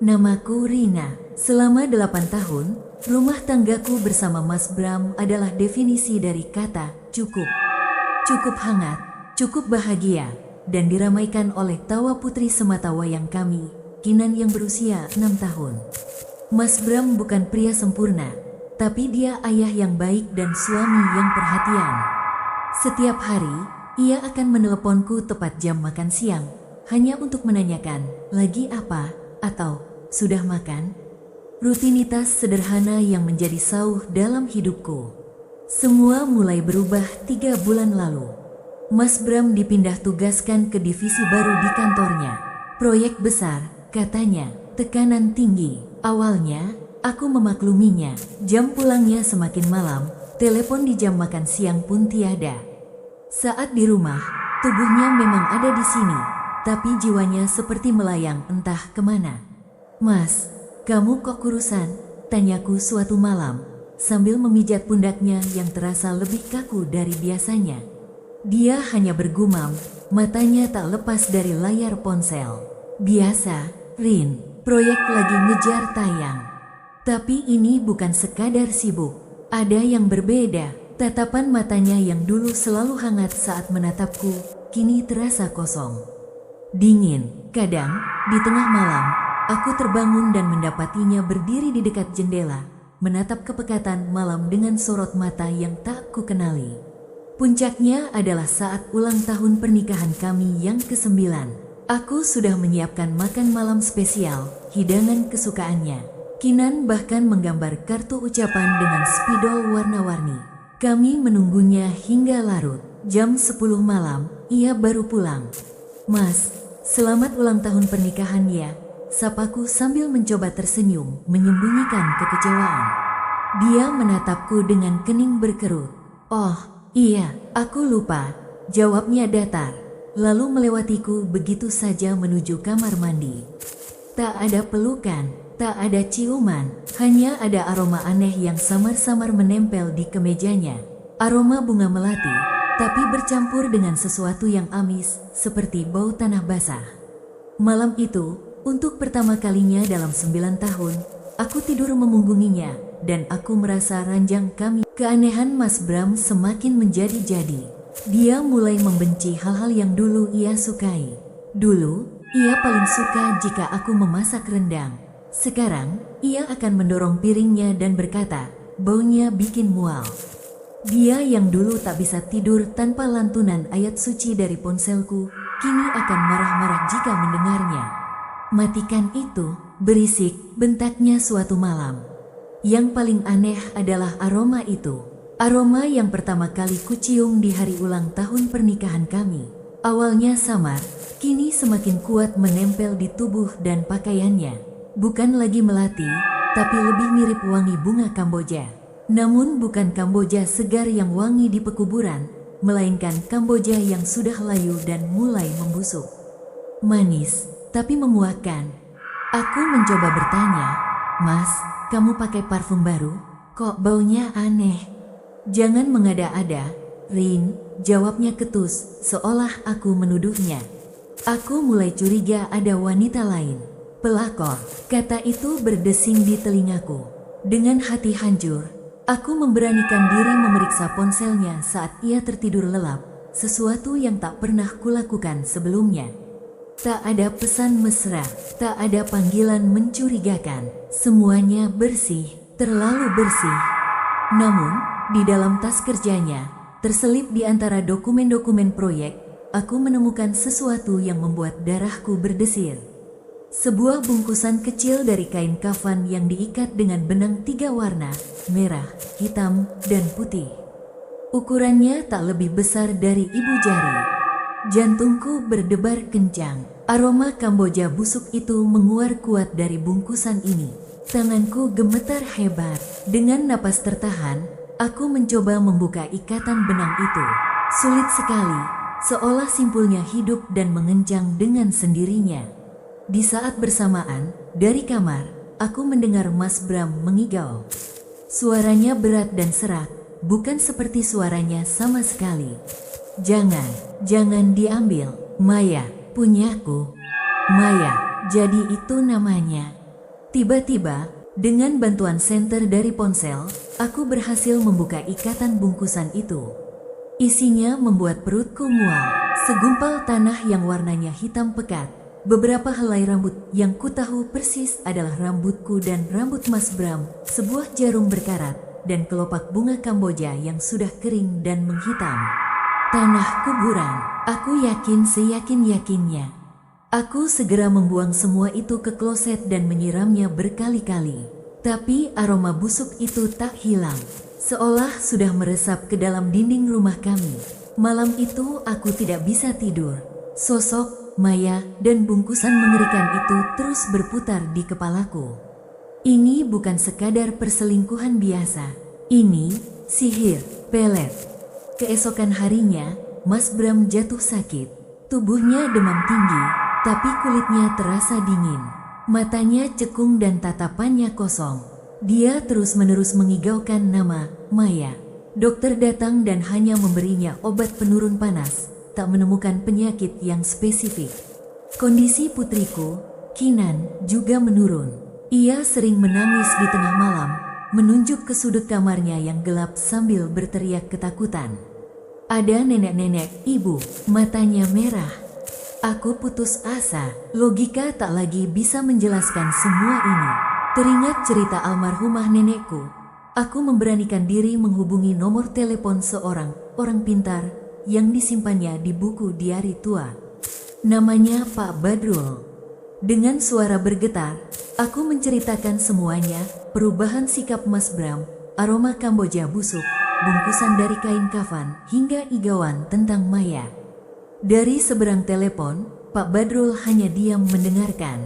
Namaku Rina. Selama 8 tahun, rumah tanggaku bersama Mas Bram adalah definisi dari kata cukup. Cukup hangat, cukup bahagia, dan diramaikan oleh tawa putri semata wayang kami, Kinan yang berusia 6 tahun. Mas Bram bukan pria sempurna, tapi dia ayah yang baik dan suami yang perhatian. Setiap hari, ia akan meneleponku tepat jam makan siang, hanya untuk menanyakan, lagi apa, atau sudah makan? Rutinitas sederhana yang menjadi sauh dalam hidupku. Semua mulai berubah 3 bulan lalu. Mas Bram dipindah tugaskan ke divisi baru di kantornya. Proyek besar, katanya, tekanan tinggi. Awalnya, aku memakluminya. Jam pulangnya semakin malam, telepon di jam makan siang pun tiada. Saat di rumah, tubuhnya memang ada di sini, tapi jiwanya seperti melayang entah kemana. Mas, kamu kok kurusan? Tanyaku suatu malam, sambil memijat pundaknya yang terasa lebih kaku dari biasanya. Dia hanya bergumam, matanya tak lepas dari layar ponsel. Biasa, Rin, proyek lagi ngejar tayang. Tapi ini bukan sekadar sibuk, ada yang berbeda. Tatapan matanya yang dulu selalu hangat saat menatapku, kini terasa kosong. Dingin, kadang, di tengah malam, aku terbangun dan mendapatinya berdiri di dekat jendela, menatap kepekatan malam dengan sorot mata yang tak kukenali. Puncaknya adalah saat ulang tahun pernikahan kami yang ke-9. Aku sudah menyiapkan makan malam spesial, hidangan kesukaannya. Kinan bahkan menggambar kartu ucapan dengan spidol warna-warni. Kami menunggunya hingga larut. Jam 10 malam, ia baru pulang. Mas, selamat ulang tahun pernikahan ya. Sapaku sambil mencoba tersenyum, menyembunyikan kekecewaan. Dia menatapku dengan kening berkerut. Oh, iya, aku lupa. Jawabnya datar, lalu melewatiku begitu saja menuju kamar mandi. Tak ada pelukan, tak ada ciuman, hanya ada aroma aneh yang samar-samar menempel di kemejanya. Aroma bunga melati, tapi bercampur dengan sesuatu yang amis, seperti bau tanah basah. Malam itu, untuk pertama kalinya dalam 9 tahun, aku tidur memunggunginya, dan aku merasa ranjang kami. Keanehan Mas Bram semakin menjadi-jadi. Dia mulai membenci hal-hal yang dulu ia sukai. Dulu, ia paling suka jika aku memasak rendang. Sekarang, ia akan mendorong piringnya dan berkata, baunya bikin mual. Dia yang dulu tak bisa tidur tanpa lantunan ayat suci dari ponselku, kini akan marah-marah jika mendengarnya. Matikan itu, berisik, bentaknya suatu malam. Yang paling aneh adalah aroma itu. Aroma yang pertama kali kucium di hari ulang tahun pernikahan kami. Awalnya samar, kini semakin kuat menempel di tubuh dan pakaiannya. Bukan lagi melati, tapi lebih mirip wangi bunga Kamboja. Namun bukan Kamboja segar yang wangi di pekuburan, melainkan Kamboja yang sudah layu dan mulai membusuk. Manis, tapi memuakkan. Aku mencoba bertanya, Mas, kamu pakai parfum baru? Kok baunya aneh? Jangan mengada-ada, Rin, jawabnya ketus, seolah aku menuduhnya. Aku mulai curiga ada wanita lain. Pelakor, kata itu berdesing di telingaku. Dengan hati hancur, aku memberanikan diri memeriksa ponselnya saat ia tertidur lelap, sesuatu yang tak pernah kulakukan sebelumnya. Tak ada pesan mesra, tak ada panggilan mencurigakan. Semuanya bersih, terlalu bersih. Namun, di dalam tas kerjanya, terselip di antara dokumen-dokumen proyek, aku menemukan sesuatu yang membuat darahku berdesir. Sebuah bungkusan kecil dari kain kafan yang diikat dengan benang 3 warna, merah, hitam, dan putih. Ukurannya tak lebih besar dari ibu jari. Jantungku berdebar kencang. Aroma Kamboja busuk itu menguar kuat dari bungkusan ini. Tanganku gemetar hebat. Dengan napas tertahan, aku mencoba membuka ikatan benang itu. Sulit sekali, seolah simpulnya hidup dan mengencang dengan sendirinya. Di saat bersamaan, dari kamar, aku mendengar Mas Bram mengigau. Suaranya berat dan serak, bukan seperti suaranya sama sekali. Jangan diambil, Maya, punyaku. Maya, jadi itu namanya. Tiba-tiba, dengan bantuan senter dari ponsel, aku berhasil membuka ikatan bungkusan itu. Isinya membuat perutku mual. Segumpal tanah yang warnanya hitam pekat. Beberapa helai rambut yang kutahu persis adalah rambutku dan rambut Mas Bram, sebuah jarum berkarat, dan kelopak bunga Kamboja yang sudah kering dan menghitam. Tanah kuburan, aku yakin seyakin-yakinnya. Aku segera membuang semua itu ke kloset dan menyiramnya berkali-kali. Tapi aroma busuk itu tak hilang, seolah sudah meresap ke dalam dinding rumah kami. Malam itu aku tidak bisa tidur. Sosok Maya dan bungkusan mengerikan itu terus berputar di kepalaku. Ini bukan sekadar perselingkuhan biasa. Ini sihir, pelet. Keesokan harinya, Mas Bram jatuh sakit. Tubuhnya demam tinggi, tapi kulitnya terasa dingin. Matanya cekung dan tatapannya kosong. Dia terus-menerus mengigaukan nama Maya. Dokter datang dan hanya memberinya obat penurun panas, tak menemukan penyakit yang spesifik. Kondisi putriku, Kinan, juga menurun. Ia sering menangis di tengah malam, menunjuk ke sudut kamarnya yang gelap sambil berteriak ketakutan. Ada nenek-nenek, ibu, matanya merah. Aku putus asa, logika tak lagi bisa menjelaskan semua ini. Teringat cerita almarhumah nenekku, aku memberanikan diri menghubungi nomor telepon seorang orang pintar yang disimpannya di buku diari tua. Namanya Pak Badrul. Dengan suara bergetar, aku menceritakan semuanya, perubahan sikap Mas Bram, aroma Kamboja busuk, bungkusan dari kain kafan, hingga igauan tentang Maya. Dari seberang telepon, Pak Badrul hanya diam mendengarkan.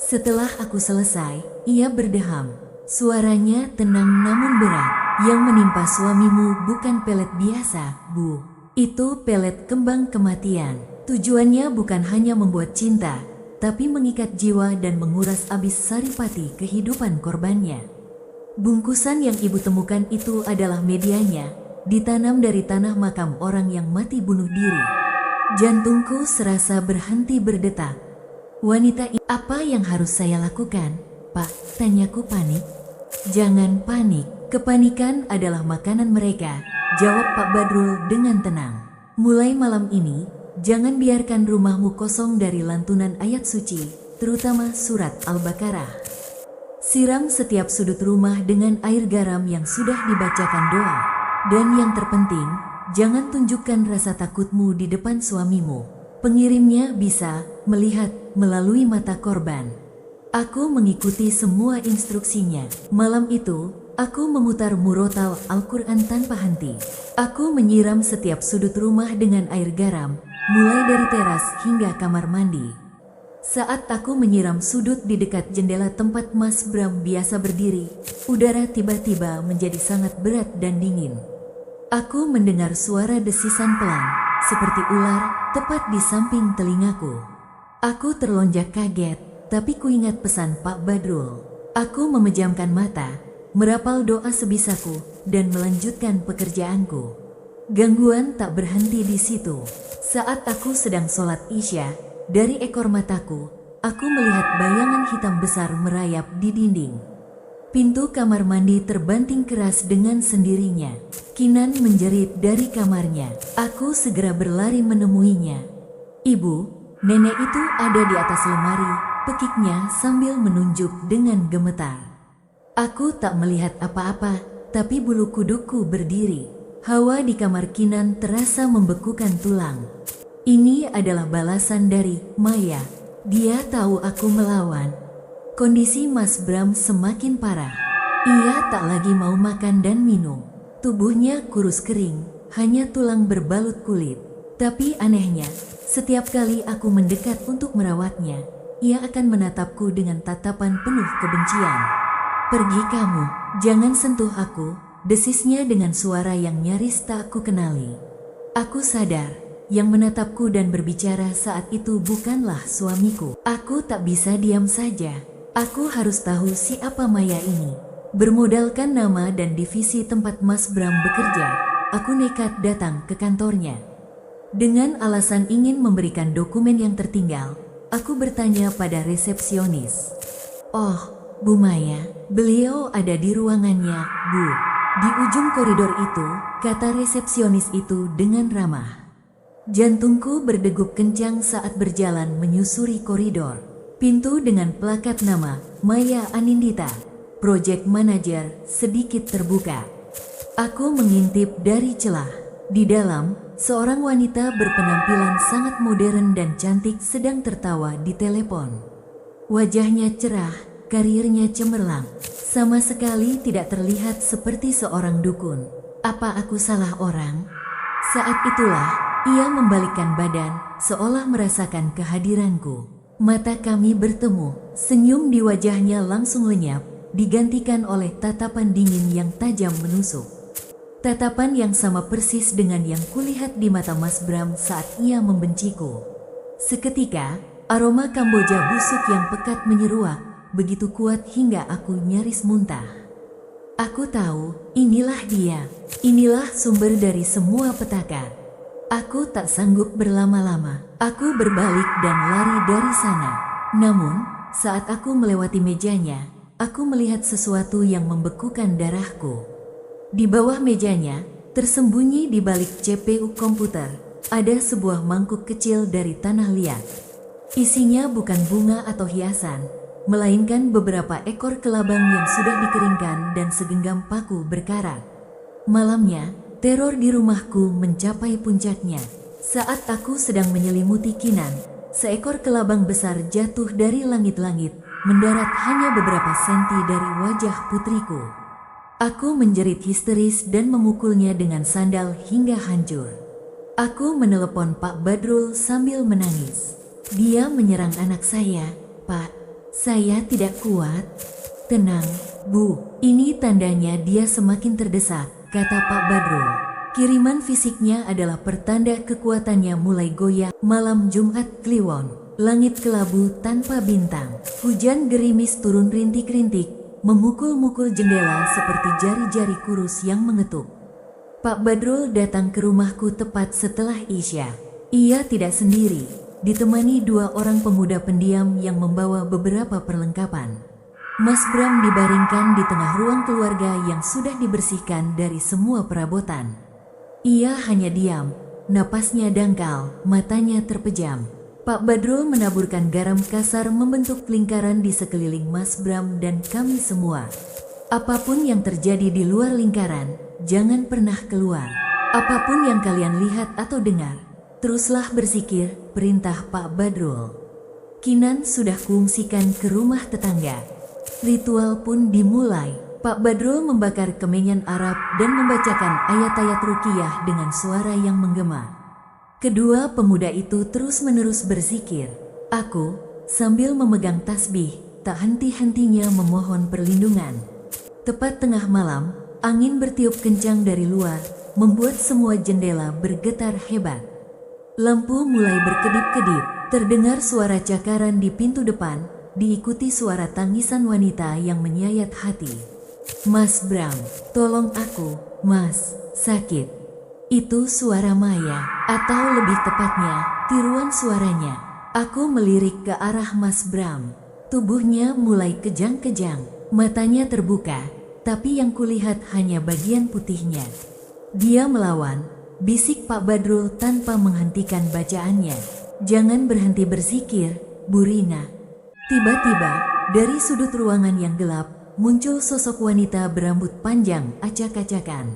Setelah aku selesai, ia berdeham. Suaranya tenang namun berat. Yang menimpa suamimu bukan pelet biasa, Bu. Itu pelet kembang kematian. Tujuannya bukan hanya membuat cinta, tapi mengikat jiwa dan menguras abis saripati kehidupan korbannya. Bungkusan yang ibu temukan itu adalah medianya, ditanam dari tanah makam orang yang mati bunuh diri. Jantungku serasa berhenti berdetak. Wanita ini, apa yang harus saya lakukan, Pak? Tanyaku panik. Jangan panik, kepanikan adalah makanan mereka, jawab Pak Badrul dengan tenang. Mulai malam ini, jangan biarkan rumahmu kosong dari lantunan ayat suci, terutama surat Al-Baqarah. Siram setiap sudut rumah dengan air garam yang sudah dibacakan doa. Dan yang terpenting, jangan tunjukkan rasa takutmu di depan suamimu. Pengirimnya bisa melihat melalui mata korban. Aku mengikuti semua instruksinya. Malam itu, aku memutar murotal Al-Quran tanpa henti. Aku menyiram setiap sudut rumah dengan air garam, mulai dari teras hingga kamar mandi. Saat aku menyiram sudut di dekat jendela tempat Mas Bram biasa berdiri, udara tiba-tiba menjadi sangat berat dan dingin. Aku mendengar suara desisan pelan, seperti ular, tepat di samping telingaku. Aku terlonjak kaget, tapi kuingat pesan Pak Badrul. Aku memejamkan mata, merapal doa sebisaku, dan melanjutkan pekerjaanku. Gangguan tak berhenti di situ. Saat aku sedang sholat Isya, dari ekor mataku, aku melihat bayangan hitam besar merayap di dinding. Pintu kamar mandi terbanting keras dengan sendirinya. Kinan menjerit dari kamarnya. Aku segera berlari menemuinya. Ibu, nenek itu ada di atas lemari, pekiknya sambil menunjuk dengan gemetar. Aku tak melihat apa-apa, tapi bulu kudukku berdiri. Hawa di kamar Kinan terasa membekukan tulang. Ini adalah balasan dari Maya. Dia tahu aku melawan. Kondisi Mas Bram semakin parah. Ia tak lagi mau makan dan minum. Tubuhnya kurus kering, hanya tulang berbalut kulit. Tapi anehnya, setiap kali aku mendekat untuk merawatnya, ia akan menatapku dengan tatapan penuh kebencian. Pergi kamu, jangan sentuh aku, desisnya dengan suara yang nyaris tak aku kenali. Aku sadar, yang menatapku dan berbicara saat itu bukanlah suamiku. Aku tak bisa diam saja. Aku harus tahu siapa Maya ini. Bermodalkan nama dan divisi tempat Mas Bram bekerja, aku nekat datang ke kantornya. Dengan alasan ingin memberikan dokumen yang tertinggal, aku bertanya pada resepsionis. "Oh, Bu Maya, beliau ada di ruangannya, Bu. Di ujung koridor itu, kata resepsionis itu dengan ramah. Jantungku berdegup kencang saat berjalan menyusuri koridor. Pintu dengan plakat nama, Maya Anindita, Project Manager, sedikit terbuka. Aku mengintip dari celah. Di dalam, seorang wanita berpenampilan sangat modern dan cantik sedang tertawa di telepon. Wajahnya cerah, karirnya cemerlang. Sama sekali tidak terlihat seperti seorang dukun. Apa aku salah orang? Saat itulah, ia membalikkan badan, seolah merasakan kehadiranku. Mata kami bertemu, senyum di wajahnya langsung lenyap, digantikan oleh tatapan dingin yang tajam menusuk. Tatapan yang sama persis dengan yang kulihat di mata Mas Bram saat ia membenciku. Seketika, aroma Kamboja busuk yang pekat menyeruak, begitu kuat hingga aku nyaris muntah. Aku tahu, inilah dia. Inilah sumber dari semua petaka. Aku tak sanggup berlama-lama. Aku berbalik dan lari dari sana. Namun, saat aku melewati mejanya, aku melihat sesuatu yang membekukan darahku. Di bawah mejanya, tersembunyi di balik CPU komputer, ada sebuah mangkuk kecil dari tanah liat. Isinya bukan bunga atau hiasan, melainkan beberapa ekor kelabang yang sudah dikeringkan dan segenggam paku berkarat. Malamnya, teror di rumahku mencapai puncaknya. Saat aku sedang menyelimuti Kinan, seekor kelabang besar jatuh dari langit-langit, mendarat hanya beberapa senti dari wajah putriku. Aku menjerit histeris dan memukulnya dengan sandal hingga hancur. Aku menelepon Pak Badrul sambil menangis. Dia menyerang anak saya, Pak. Saya tidak kuat. Tenang, Bu. Ini tandanya dia semakin terdesak, kata Pak Badrul. Kiriman fisiknya adalah pertanda kekuatannya mulai goyah. Malam Jumat Kliwon, langit kelabu tanpa bintang. Hujan gerimis turun rintik-rintik, memukul-mukul jendela seperti jari-jari kurus yang mengetuk. Pak Badrul datang ke rumahku tepat setelah Isya. Ia tidak sendiri, ditemani dua orang pemuda pendiam yang membawa beberapa perlengkapan. Mas Bram dibaringkan di tengah ruang keluarga yang sudah dibersihkan dari semua perabotan. Ia hanya diam, napasnya dangkal, matanya terpejam. Pak Badrul menaburkan garam kasar membentuk lingkaran di sekeliling Mas Bram dan kami semua. Apapun yang terjadi di luar lingkaran, jangan pernah keluar. Apapun yang kalian lihat atau dengar, teruslah berzikir, perintah Pak Badrul. Kinan sudah kuungsikan ke rumah tetangga. Ritual pun dimulai. Pak Badrul membakar kemenyan Arab dan membacakan ayat-ayat ruqyah dengan suara yang menggema. Kedua pemuda itu terus-menerus berzikir. Aku, sambil memegang tasbih, tak henti-hentinya memohon perlindungan. Tepat tengah malam, angin bertiup kencang dari luar, membuat semua jendela bergetar hebat. Lampu mulai berkedip-kedip, terdengar suara cakaran di pintu depan, diikuti suara tangisan wanita yang menyayat hati. Mas Bram, tolong aku, Mas, sakit. Itu suara Maya, atau lebih tepatnya, tiruan suaranya. Aku melirik ke arah Mas Bram. Tubuhnya mulai kejang-kejang, matanya terbuka, tapi yang kulihat hanya bagian putihnya. Dia melawan, bisik Pak Badrul tanpa menghentikan bacaannya. Jangan berhenti berzikir, Bu Rina. Tiba-tiba, dari sudut ruangan yang gelap, muncul sosok wanita berambut panjang acak-acakan.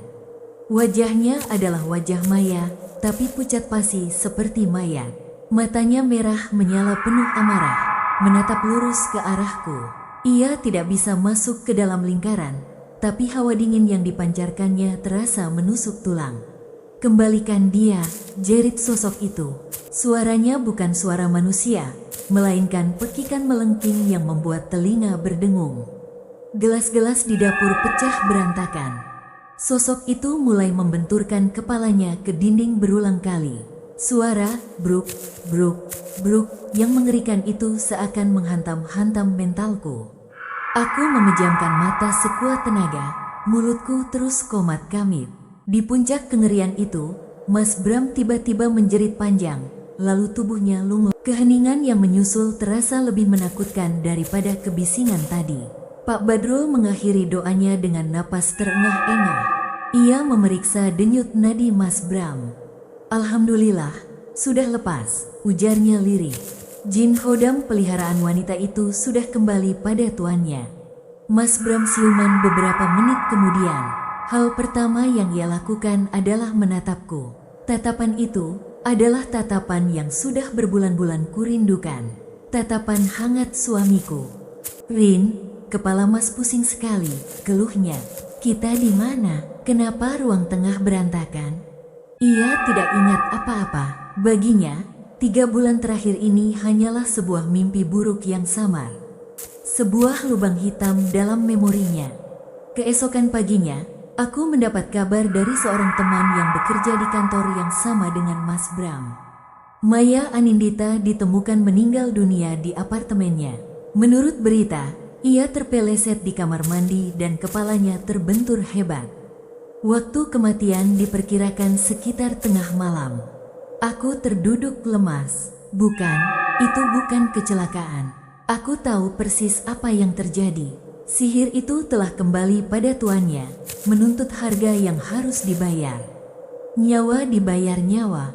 Wajahnya adalah wajah Maya, tapi pucat pasi seperti mayat. Matanya merah menyala penuh amarah, menatap lurus ke arahku. Ia tidak bisa masuk ke dalam lingkaran, tapi hawa dingin yang dipancarkannya terasa menusuk tulang. Kembalikan dia, jerit sosok itu. Suaranya bukan suara manusia, melainkan pekikan melengking yang membuat telinga berdengung. Gelas-gelas di dapur pecah berantakan. Sosok itu mulai membenturkan kepalanya ke dinding berulang kali. Suara bruk, bruk, bruk yang mengerikan itu seakan menghantam-hantam mentalku. Aku memejamkan mata sekuat tenaga, mulutku terus komat kamit. Di puncak kengerian itu, Mas Bram tiba-tiba menjerit panjang, lalu tubuhnya lunglai. Keheningan yang menyusul terasa lebih menakutkan daripada kebisingan tadi. Pak Badrul mengakhiri doanya dengan napas terengah-engah. Ia memeriksa denyut nadi Mas Bram. Alhamdulillah, sudah lepas, ujarnya lirih. Jin Hodam peliharaan wanita itu sudah kembali pada tuannya. Mas Bram siuman beberapa menit kemudian. Hal pertama yang ia lakukan adalah menatapku. Tatapan itu adalah tatapan yang sudah berbulan-bulan kurindukan. Tatapan hangat suamiku. Rin, kepala Mas pusing sekali, keluhnya. Kita di mana? Kenapa ruang tengah berantakan? Ia tidak ingat apa-apa. Baginya, 3 bulan terakhir ini hanyalah sebuah mimpi buruk yang samar. Sebuah lubang hitam dalam memorinya. Keesokan paginya, aku mendapat kabar dari seorang teman yang bekerja di kantor yang sama dengan Mas Bram. Maya Anindita ditemukan meninggal dunia di apartemennya. Menurut berita, ia terpeleset di kamar mandi dan kepalanya terbentur hebat. Waktu kematian diperkirakan sekitar tengah malam. Aku terduduk lemas. Bukan, itu bukan kecelakaan. Aku tahu persis apa yang terjadi. Sihir itu telah kembali pada tuannya, menuntut harga yang harus dibayar. Nyawa dibayar nyawa.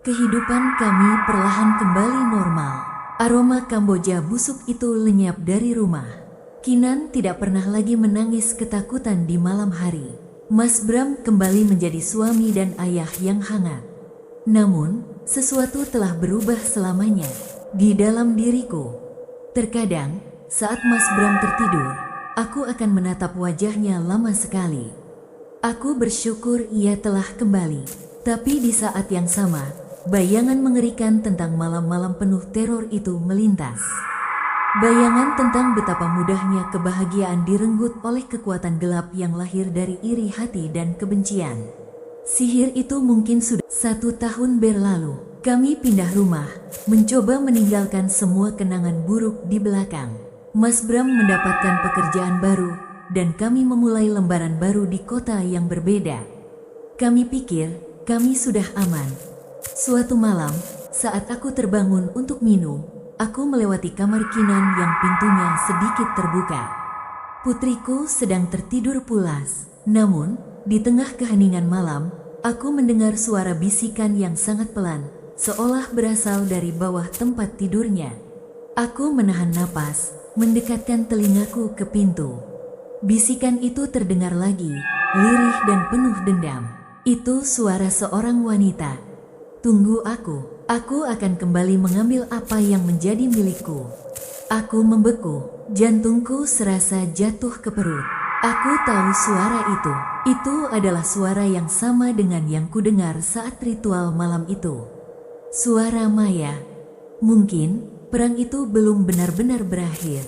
Kehidupan kami perlahan kembali normal. Aroma Kamboja busuk itu lenyap dari rumah. Kinan tidak pernah lagi menangis ketakutan di malam hari. Mas Bram kembali menjadi suami dan ayah yang hangat. Namun, sesuatu telah berubah selamanya di dalam diriku. Terkadang, saat Mas Bram tertidur, aku akan menatap wajahnya lama sekali. Aku bersyukur ia telah kembali. Tapi di saat yang sama, bayangan mengerikan tentang malam-malam penuh teror itu melintas. Bayangan tentang betapa mudahnya kebahagiaan direnggut oleh kekuatan gelap yang lahir dari iri hati dan kebencian. Sihir itu mungkin sudah 1 tahun berlalu. Kami pindah rumah, mencoba meninggalkan semua kenangan buruk di belakang. Mas Bram mendapatkan pekerjaan baru, dan kami memulai lembaran baru di kota yang berbeda. Kami pikir, kami sudah aman. Suatu malam, saat aku terbangun untuk minum, aku melewati kamar Kinan yang pintunya sedikit terbuka. Putriku sedang tertidur pulas. Namun, di tengah keheningan malam, aku mendengar suara bisikan yang sangat pelan, seolah berasal dari bawah tempat tidurnya. Aku menahan napas, mendekatkan telingaku ke pintu. Bisikan itu terdengar lagi, lirih dan penuh dendam. Itu suara seorang wanita. Tunggu aku akan kembali mengambil apa yang menjadi milikku. Aku membeku, jantungku serasa jatuh ke perut. Aku tahu suara itu. Itu adalah suara yang sama dengan yang kudengar saat ritual malam itu. Suara Maya. Mungkin perang itu belum benar-benar berakhir.